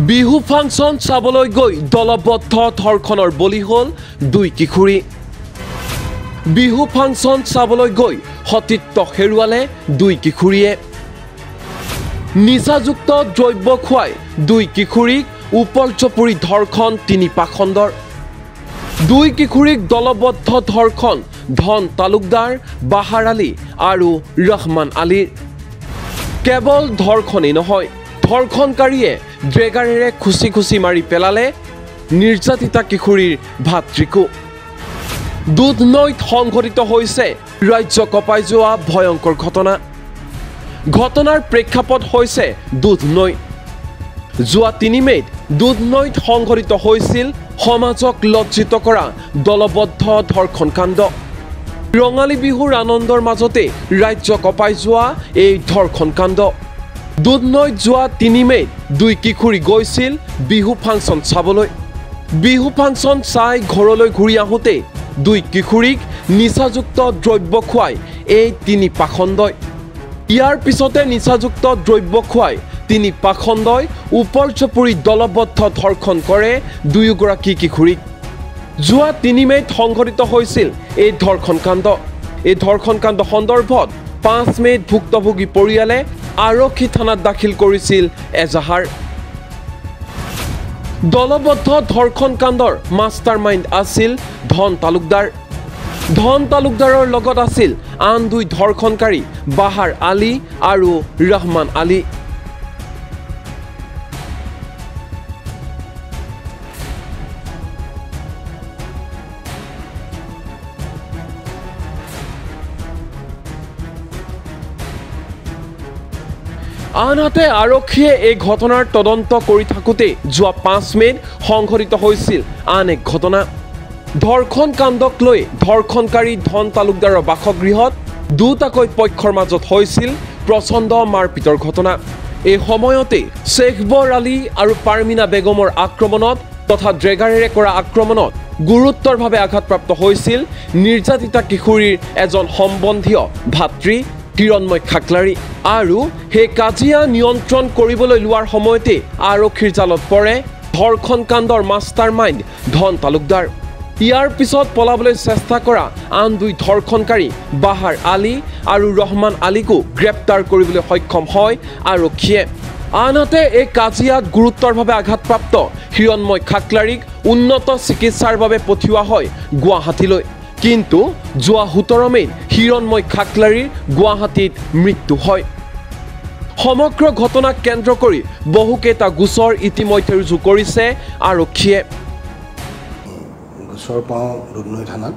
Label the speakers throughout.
Speaker 1: Bihu function চাবলৈ গৈ দলবদ্ধ ধৰ্ষণৰ বলি হ'ল দুই কিশোৰী। বিহু ফাংচন চাবলৈ গৈ সতীত্ব হেৰুৱালে দুই কিশোৰীয়ে। নিচাযুক্ত দ্ৰব্য খুৱাই দুই কিশোৰীক উপৰ্যপৰি ধৰ্ষণ তিনি পাখণ্ডৰ। দুই কিশোৰীক দলবদ্ধ ধৰ্ষণ ধন তালুকদাৰ, বাহাৰ আলী আৰু ৰহমান আলীৰ। কেৱল ধৰ্ষণেই নহয়, ধৰ্ষণকাৰীয়ে ড্ৰেগাৰেৰে খুচি খুচি মাৰি পেলালে নিৰ্যাতিতা কিশোৰীৰ ভাতৃকো। দুধনৈত সংঘটিত হৈছে ৰাজ্য কঁপাই যোৱা ভয়ংকৰ ঘটনা। ঘটনাৰ প্ৰেক্ষাপট হৈছে দুধনৈ। যোৱা ৩ মে'ত দুধনৈত সংঘটিত হৈছিল সমাজক লজ্জিত কৰা দলবদ্ধ ধৰ্ষণ কাণ্ড। ৰঙালী বিহুৰ আনন্দৰ মাজতে ৰাজ্য কঁপাই যোৱা এই ধৰ্ষণ কাণ্ড। দুধনৈত যোৱা ৩ মে'ত দুই কিশোৰী গৈছিল বিহু ফাংচন চাবলৈ। বিহু ফাংচন চাই ঘৰলৈ ঘূৰি আহোঁতে দুই কিশোৰীক নিচাযুক্ত দ্ৰব্য খুৱাই এই তিনি পাখণ্ডই। ইয়াৰ পিছতে নিচাযুক্ত দ্ৰব্য খুৱাই তিনি পাখণ্ডই উপৰ্যপৰি দলবদ্ধ ধৰ্ষণ কৰে দুয়োগৰাকী কিশোৰীক। যোৱা ৩ মে'ত সংঘটিত হৈছিল এই ধৰ্ষণ কাণ্ড। এই ধৰ্ষণ কাণ্ড সন্দৰ্ভত ৫ মে'ত ভুক্তভোগী পৰিয়ালে আৰক্ষী থানাত দাখিল কৰিছিল এজাহাৰ। দলবদ্ধ ধৰ্ষণ কাণ্ডৰ মাষ্টাৰ মাইণ্ড আছিল ধন তালুকদাৰ। ধন তালুকদাৰৰ লগত আছিল আন দুই ধৰ্ষণকাৰী বাহাৰ আলী আৰু ৰহমান আলী। আনহাতে আৰক্ষীয়ে এই ঘটনাৰ তদন্ত কৰি থাকোঁতে যোৱা ৫ মে'ত সংঘটিত হৈছিল আন এক ঘটনা। ধৰ্ষণ কাণ্ডক লৈ ধৰ্ষণকাৰী ধন তালুকদাৰৰ বাসগৃহত দুটাকৈ পক্ষৰ মাজত হৈছিল প্ৰচণ্ড মাৰপিটৰ ঘটনা। এই সময়তে শ্বেখবৰ আলী আৰু পাৰ্মিনা বেগমৰ আক্ৰমণত তথা ড্ৰেগাৰেৰে কৰা আক্ৰমণত গুৰুতৰভাৱে আঘাতপ্ৰাপ্ত হৈছিল নিৰ্যাতিতা কিশোৰীৰ এজন সম্বন্ধীয় ভাতৃ হিৰণময় খাকলাৰী। আৰু সেই কাজিয়া নিয়ন্ত্ৰণ কৰিবলৈ লোৱাৰ সময়তে আৰক্ষীৰ জালত পৰে ধৰ্ষণ কাণ্ডৰ মাষ্টাৰ মাইণ্ড ধন তালুকদাৰ। ইয়াৰ পিছত পলাবলৈ চেষ্টা কৰা আন দুই ধৰ্ষণকাৰী বাহাৰ আলী আৰু ৰহমান আলীকো গ্ৰেপ্তাৰ কৰিবলৈ সক্ষম হয় আৰক্ষীয়ে। আনহাতে এই কাজিয়াত গুৰুতৰভাৱে আঘাতপ্ৰাপ্ত হিৰণময় খাকলাৰীক উন্নত চিকিৎসাৰ বাবে পঠিওৱা হয় গুৱাহাটীলৈ। কিন্তু যোৱা ১৭ মে'ত হিৰণময় খাকলাৰীৰ গুৱাহাটীত মৃত্যু হয়। সমগ্ৰ ঘটনাক কেন্দ্ৰ কৰি বহুকেইটা গোচৰ ইতিমধ্যে ৰুজু কৰিছে আৰক্ষীয়ে।
Speaker 2: গোচৰ পাওঁ দুধনৈ থানাত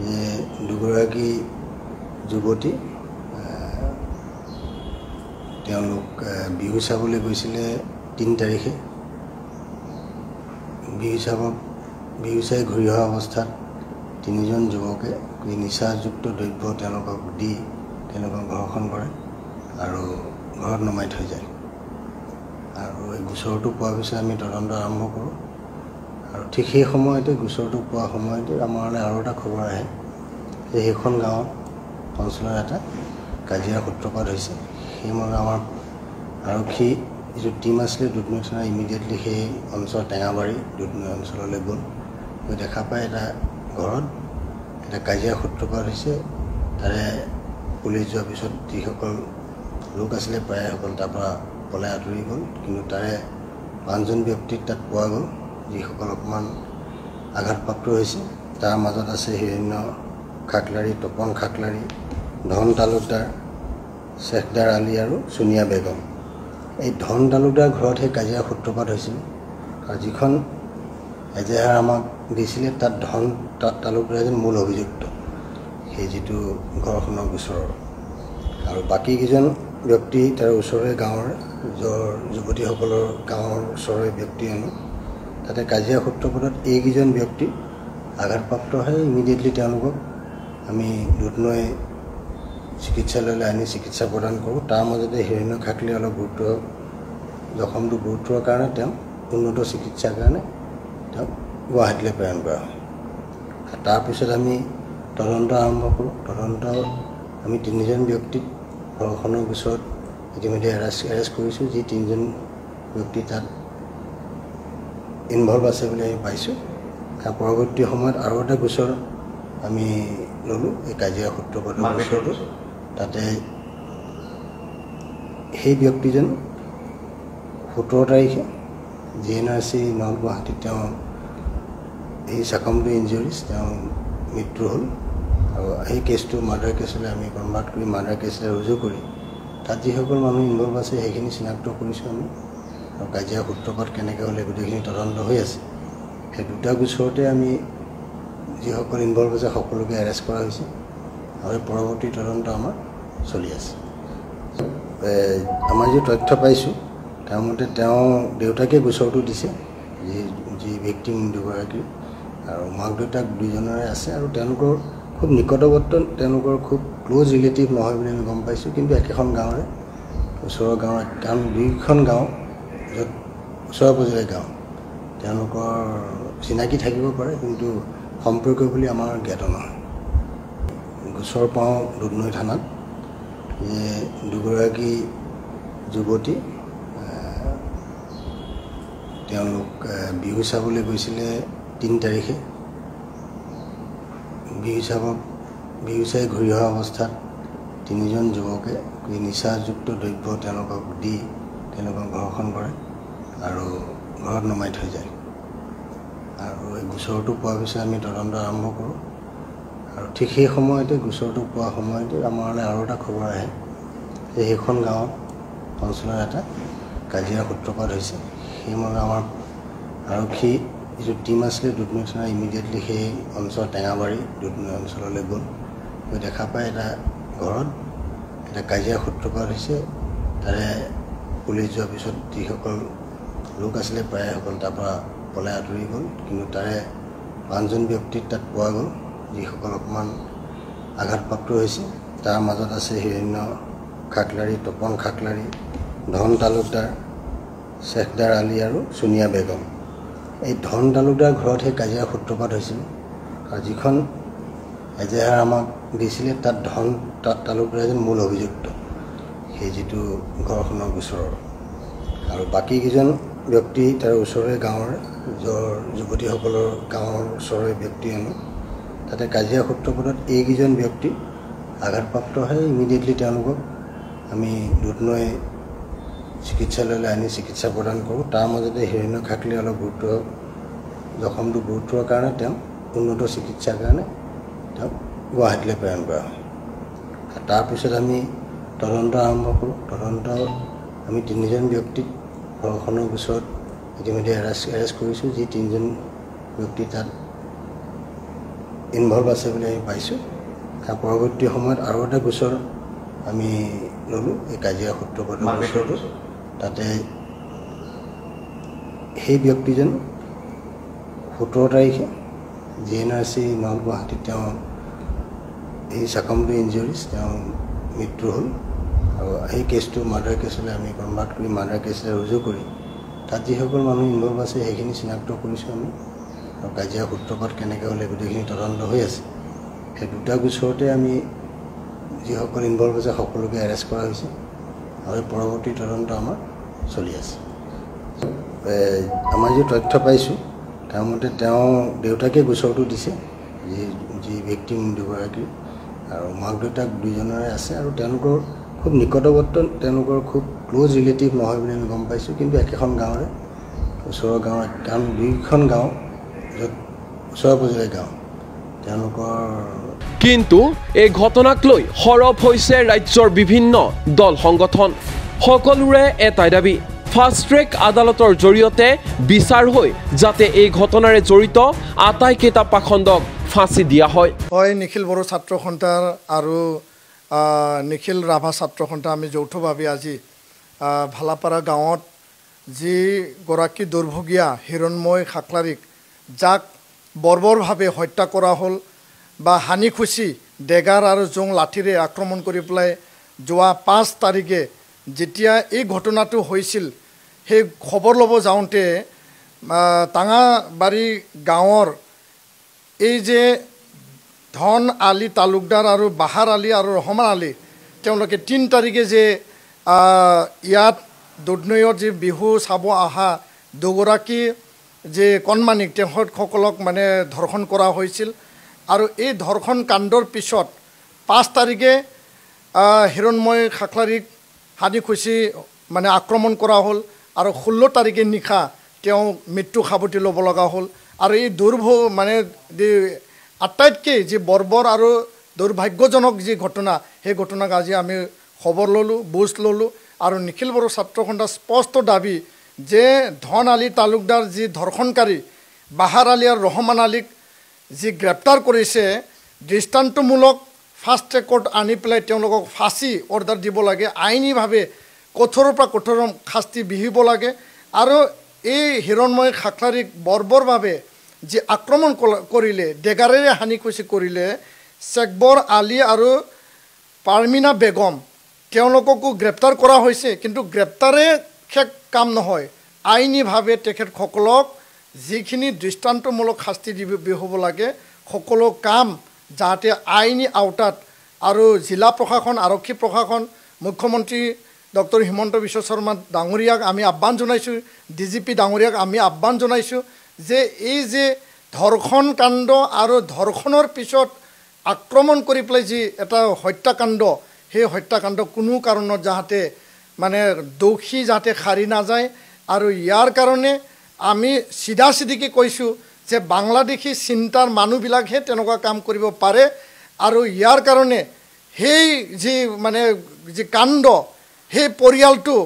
Speaker 2: যে দুগৰাকী যুৱতী তেওঁলোক বিহু চাবলৈ গৈছিলে ৩ তাৰিখে। বিহু চাই ঘূৰি অহা অৱস্থাত ৩জন যুৱকে নিচাযুক্ত দ্ৰব্য তেওঁলোকক দি তেওঁলোকক ধৰ্ষণ কৰে আৰু ঘৰত নমাই থৈ যায়। আৰু এই গোচৰটো পোৱাৰ পিছত আমি তদন্ত আৰম্ভ কৰোঁ। আৰু ঠিক সেই সময়তে গোচৰটো পোৱাৰ সময়তে আমালৈ আৰু এটা খবৰ আহে যে সেইখন গাঁৱত অঞ্চলৰ এটা কাজিয়াৰ সূত্ৰপাত হৈছে। সেইমৰ্মে আমাৰ আৰক্ষী যিটো টীম আছিলে দুধনৈ থানা ইমিডিয়েটলি সেই অঞ্চল টেঙাবাৰী দুধনৈ অঞ্চললৈ গ'ল। গৈ দেখা পাই এটা ঘৰত এটা কাজিয়া সূত্ৰপাত হৈছে। তাৰে পুলিচ যোৱাৰ পিছত যিসকল লোক আছিলে প্ৰায়সকল তাৰ পৰা পলাই আঁতৰি গ'ল। কিন্তু তাৰে ৫জন ব্যক্তিক তাত পোৱা গ'ল যিসকল অকণমান আঘাতপ্ৰাপ্ত হৈছে। তাৰ মাজত আছে হিৰণ্য খাকলাৰী, তপন খাকলাৰী, ধন তালুকদাৰ, শ্বেখদাৰ আলী আৰু ছোনিয়া বেগম। এই ধন তালুকদাৰ ঘৰত সেই কাজিয়া সূত্ৰপাত হৈছিল। আৰু যিখন এজাহাৰ আমাক দিছিলে তাত ধন তালুকদাৰ এজন মূল অভিযুক্ত সেই যিটো ঘৰখনৰ গোচৰৰ। আৰু বাকীকেইজন ব্যক্তি তাৰ ওচৰৰে গাঁৱৰ যুৱতীসকলৰ গাঁৱৰ ওচৰৰে ব্যক্তি আনো। তাতে কাজিয়া সূত্ৰপাতত এইকেইজন ব্যক্তি আঘাতপ্ৰাপ্ত হয়। ইমিডিয়েটলি তেওঁলোকক আমি দুধনৈ চিকিৎসালয়লৈ আনি চিকিৎসা প্ৰদান কৰোঁ। তাৰ মাজতে হিৰণ্য খাকলাৰী অলপ জখমটো গুৰুত্বৰ কাৰণে তেওঁ উন্নত চিকিৎসাৰ কাৰণে তেওঁক গুৱাহাটীলৈ প্ৰেৰণ কৰা হয়। তাৰপিছত আমি তদন্ত আৰম্ভ কৰোঁ। তদন্ত আমি ৩জন ব্যক্তিক ধৰ্ষণৰ গোচৰত ইতিমধ্যে এৰেষ্ট কৰিছোঁ। যি 3জন ব্যক্তি তাত ইনভলভ আছে বুলি আমি পাইছোঁ। পৰৱৰ্তী সময়ত আৰু এটা গোচৰ আমি ল'লোঁ, এই কাজিয়া সূত্ৰপাতৰ গোচৰটো। তাতে সেই ব্যক্তিজন 17 তাৰিখে GNRC নৰ্থ গুৱাহাটীত তেওঁ এই চাকমডু ইঞ্জুৰিজ তেওঁ মৃত্যু হ'ল। আৰু সেই কেছটো মাৰ্ডাৰ কেছলৈ আমি কনভাৰ্ট কৰি মাৰ্ডাৰ কেছলৈ ৰুজু কৰি তাত যিসকল মানুহ ইনভলভ আছে সেইখিনি চিনাক্ত কৰিছোঁ আমি। আৰু কাজিয়া সূত্ৰপাত কেনেকৈ হ'লে গোটেইখিনি তদন্ত হৈ আছে। সেই দুটা গোচৰতে আমি যিসকল ইনভলভ আছে সকলোকে এৰেষ্ট কৰা হৈছে আৰু পৰৱৰ্তী তদন্ত আমাৰ চলি আছে। আমাৰ যি তথ্য পাইছোঁ তাৰ মতে তেওঁ দেউতাকে গোচৰটো দিছে, যি ভিক্টিম দুগৰাকী, আৰু মাক দেউতাক দুজনৰে আছে। আৰু তেওঁলোকৰ খুব নিকটৱৰ্তী, তেওঁলোকৰ খুব ক্ল'জ ৰিলেটিভ নহয় বুলি আমি গম পাইছোঁ, কিন্তু একেখন গাঁৱৰে ওচৰৰ গাঁও, কাৰণ দুইখন গাঁও য'ত ওচৰে পাজৰে গাঁও, তেওঁলোকৰ চিনাকি থাকিব পাৰে কিন্তু সম্পৰ্ক বুলি আমাৰ জ্ঞাত নহয়। গোচৰ পাওঁ দুধনৈ থানাত যে দুগৰাকী যুৱতী তেওঁলোক বিহু চাবলৈ গৈছিলে 3 তাৰিখে। বিহু চাই ঘূৰি অহা অৱস্থাত 3জন যুৱকে নিচাযুক্ত দ্ৰব্য তেওঁলোকক দি তেওঁলোকক ঘৰখন কৰে আৰু ঘৰত নমাই থৈ যায়। আৰু এই গোচৰটো পোৱাৰ পিছত আমি তদন্ত আৰম্ভ কৰোঁ। আৰু ঠিক সেই সময়তে গোচৰটো পোৱা সময়তে আমালৈ আৰু এটা খবৰ আহে যে সেইখন গাঁৱত অঞ্চলৰ এটা কাজিয়া সূত্ৰপাত হৈছে। সেইমতে আমাৰ আৰক্ষী যিটো টীম আছিলে দুধনৈ থানা ইমিডিয়েটলি সেই অঞ্চল টেঙাবাৰী দুধনৈ অঞ্চললৈ গ'ল। গৈ দেখা পায় এটা ঘৰত এটা কাজিয়া সূত্ৰপাত হৈছে। তাৰে পুলিচ যোৱাৰ পিছত যিসকল লোক আছিলে প্ৰায়সকল তাৰ পৰা পলাই আঁতৰি গ'ল, কিন্তু তাৰে 5জন ব্যক্তিক তাত পোৱা গ'ল যিসকল অকণমান আঘাতপ্ৰাপ্ত হৈছে। তাৰ মাজত আছে হিৰণ্য খাকলাৰী, তপন খাকলাৰী, ধন তালুকদাৰ, শেখদাৰ আলী আৰু সোনিয়া বেগম। এই ধন তালুকদাৰ ঘৰত সেই কাজিয়া সূত্ৰপাত হৈছিল। আৰু যিখন এজেহাৰ আমাক দিছিলে তাত ধন তালুকদাৰ এজন মূল অভিযুক্ত সেই যিটো ঘৰখনৰ গোচৰৰ। আৰু বাকীকেইজন ব্যক্তি তাৰ ওচৰৰে গাঁৱৰ যুৱতীসকলৰ গাঁৱৰ ওচৰৰে ব্যক্তি আনো। তাতে কাজিয়া সূত্ৰপাতত এইকেইজন ব্যক্তি আঘাতপ্ৰাপ্ত হয়। ইমিডিয়েটলি তেওঁলোকক আমি দুধনৈ চিকিৎসালয়লৈ আনি চিকিৎসা প্ৰদান কৰোঁ। তাৰ মাজতে হিৰণ্য খাকলি অলপ জখমটো গুৰুত্বৰ কাৰণে তেওঁ উন্নত চিকিৎসাৰ কাৰণে তেওঁক গুৱাহাটীলৈ প্ৰেৰণ কৰা হয়। তাৰপিছত আমি তদন্ত আৰম্ভ কৰোঁ। তদন্ত আমি 3জন ব্যক্তিক ঘৰখনৰ গোচৰত ইতিমধ্যে এৰেষ্ট কৰিছোঁ, যি 3জন ব্যক্তি তাত ইনভলভ আছে বুলি আমি পাইছোঁ। পৰৱৰ্তী সময়ত আৰু এটা গোচৰ আমি ল'লোঁ, এই কাজিয়া সূত্ৰপাতৰ গোচৰটো। তাতে সেই ব্যক্তিজন 17 তাৰিখে GNRC নৰ্থ গুৱাহাটীত তেওঁ এই চাকমডু ইঞ্জুৰিজ তেওঁ মৃত্যু হ'ল। আৰু সেই কেছটো মাৰ্ডাৰ কেছলৈ আমি কনভাৰ্ট কৰি মাৰ্ডাৰ কেছলৈ ৰুজু কৰি তাত যিসকল মানুহ ইনভলভ আছে সেইখিনি চিনাক্ত কৰিছোঁ আমি। আৰু কাজিয়া সূত্ৰপাত কেনেকৈ হ'লে গোটেইখিনি তদন্ত হৈ আছে। সেই দুটা গোচৰতে আমি যিসকল ইনভলভ আছে সকলোকে এৰেষ্ট কৰা হৈছে আৰু পৰৱৰ্তী তদন্ত আমাৰ চলি আছে। আমাৰ যি তথ্য পাইছোঁ তাৰ মতে তেওঁ দেউতাকে গোচৰটো দিছে, যি ভিক্টিম দুগৰাকী, আৰু মাক দেউতাক দুজনৰে আছে। আৰু তেওঁলোকৰ খুব নিকটৱৰ্তী, তেওঁলোকৰ খুব ক্ল'জ ৰিলেটিভ নহয় বুলি আমি গম পাইছোঁ, কিন্তু একেখন গাঁৱৰে ওচৰৰ গাঁও, কাৰণ দুইখন গাঁও য'ত ওচৰে পাজৰে গাঁও, তেওঁলোকৰ।
Speaker 1: কিন্তু এই ঘটনাক লৈ সৰব হৈছে ৰাজ্যৰ বিভিন্ন দল সংগঠন। সকলোৰে এটাই দাবী, ফাষ্ট ট্ৰেক আদালতৰ জৰিয়তে বিচাৰ হৈ যাতে এই ঘটনাৰে জড়িত আটাইকেইটা পাখণ্ডক ফাঁচি দিয়া হয়।
Speaker 3: নিখিল বড়ো ছাত্ৰ সন্থাৰ আৰু নিখিল ৰাভা ছাত্ৰ সন্থা আমি যৌথভাৱে আজি ভালাপাৰা গাঁৱত যিগৰাকী দুৰ্ভগীয়া হিৰণময় খাকলাৰীক যাক বৰ্বৰভাৱে হত্যা কৰা হ'ল বা হানি খুচি ডেগাৰ আৰু জোং লাঠিৰে আক্ৰমণ কৰি পেলাই যোৱা 5 তাৰিখে যেতিয়া এই ঘটনাটো হৈছিল, সেই খবৰ ল'ব যাওঁতে টাঙাবাৰী গাঁৱৰ এই যে ধন আলী তালুকদাৰ আৰু বাহাৰ আলী আৰু ৰহমান আলী, তেওঁলোকে 3 তাৰিখে যে ইয়াত দুধনৈত যে বিহু চাব অহা দুগৰাকী যে কণমানিক তেখেতসকলক মানে ধৰ্ষণ কৰা হৈছিল আৰু এই ধৰ্ষণ কাণ্ডৰ পিছত 5 তাৰিখে হিৰণময় খাখলাৰীক হানিখুচি মানে আক্ৰমণ কৰা হ'ল আৰু 16 তাৰিখে নিশা তেওঁ মৃত্যু সাৱটি ল'ব লগা হ'ল আৰু এই মানে আটাইতকৈ যি বৰ্বৰ আৰু দুৰ্ভাগ্যজনক যি ঘটনা সেই ঘটনাক আজি আমি খবৰ ল'লোঁ বুজ ল'লোঁ আৰু নিখিল বড়ো ছাত্ৰ সন্থাৰ স্পষ্ট দাবী যে ধন আলী তালুকদাৰ যি ধৰ্ষণকাৰী বাহাৰ আলী আৰু ৰহমান আলীক যি গ্ৰেপ্তাৰ কৰিছে দৃষ্টান্তমূলক ফাষ্ট ট্ৰেকত আনি পেলাই তেওঁলোকক ফাঁচি অৰ্ডাৰ দিব লাগে আইনীভাৱে কঠোৰৰ পৰা কঠোৰ শাস্তি বিহিব লাগে আৰু এই হিৰণময় খাখলাৰীক বৰ্বৰভাৱে যি আক্ৰমণ কৰিলে ডেগাৰেৰে হানিখুচি কৰিলে চেকবৰ আলী আৰু পাৰ্মিনা বেগম তেওঁলোককো গ্ৰেপ্তাৰ কৰা হৈছে কিন্তু গ্ৰেপ্তাৰে শেষ কাম নহয় আইনীভাৱে তেখেতসকলক যিখিনি দৃষ্টান্তমূলক শাস্তি হ'ব লাগে সকলো কাম যাতে আইনী আওতাত আৰু জিলা প্ৰশাসন আৰক্ষী প্ৰশাসন মুখ্যমন্ত্ৰী ডক্টৰ হিমন্ত বিশ্ব শৰ্মা ডাঙৰীয়াক আমি আহ্বান জনাইছোঁ DGP ডাঙৰীয়াক আমি আহ্বান জনাইছোঁ যে এই যে ধৰ্ষণ কাণ্ড আৰু ধৰ্ষণৰ পিছত আক্ৰমণ কৰি পেলাই যি এটা হত্যাকাণ্ড সেই হত্যাকাণ্ড কোনো কাৰণত যাতে মানে দোষী যাতে সাৰি নাযায় আৰু ইয়াৰ কাৰণে আমি চিধাচিধিকে কৈছোঁ যে বাংলাদেশী চিন্তাৰ মানুহবিলাকহে তেনেকুৱা কাম কৰিব পাৰে আৰু ইয়াৰ কাৰণে সেই যি মানে যি কাণ্ড সেই পৰিয়ালটো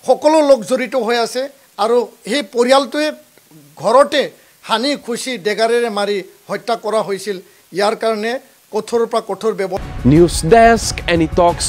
Speaker 3: সকলো লোক জড়িত হৈ আছে আৰু সেই পৰিয়ালটোৱে ঘৰতে হানি খুচি ডেগাৰেৰে মাৰি হত্যা কৰা হৈছিল ইয়াৰ কাৰণে কঠোৰৰ পৰা কঠোৰ ব্যৱস্থা
Speaker 1: নিউজ ডেস্ক এনি টক্স